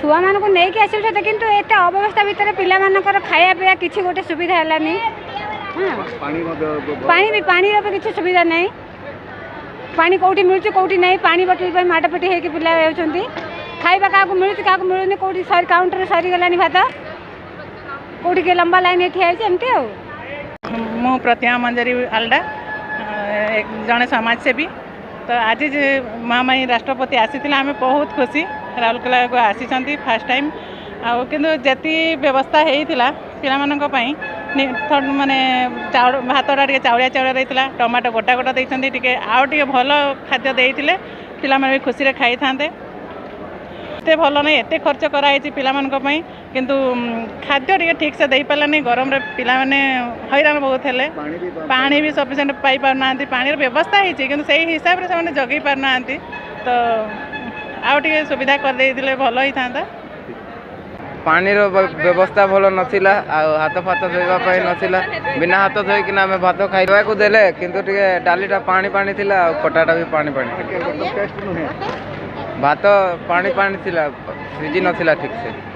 छुआ मान को नहीं आस कितु एत अव्यवस्था भितर पिलाମାନଙ୍କର खाया पिया किसी गोटे सुविधा है पानी भी किसी सुविधा नहीं पानी कौटी मिलूँ कौटी नहीं पानी बोतल पर माटपटी होकर पिला होती खाଇବା क्या मिलूँ क्या मिलूनी कौटी काउंटर सरीगला भात कौटी के लंबा लाइन ठिया एमती मु प्रतिमा मंजरी आलडा एक जड़े समाजसेवी तो आज महामाई राष्ट्रपति आसी आम बहुत खुशी राउरकेला को आसी फास्ट टाइम आती व्यवस्था होता पिला माने भातटा टे चाउलिया चाउलिया रही टमाटो गोटा गोटा देते आउ टे भल खाद्य देते पिला खुशी खाई था एत भल नहीं एत खर्च कराई पिला किंतु खाद्य टे ठीक से दे पारानी गरम रे पिला माने हैरान बहुत हेले पानी भी सफिशिएंट पाई पारना पानी व्यवस्था होती कि से हिसाब से जगै पारना तो आउ टे सुविधा कर दे भल होता पानी व्यवस्था भल नाला हाथ फात धोवाई नाला बिना हाथ धोईकिना आम भात खाइबा को देले किंतु टिके डालीटा पानी पानी थिला खटाटा भी पानी पानी भात पानी पानी थिला सिझी नथिला ठीक से।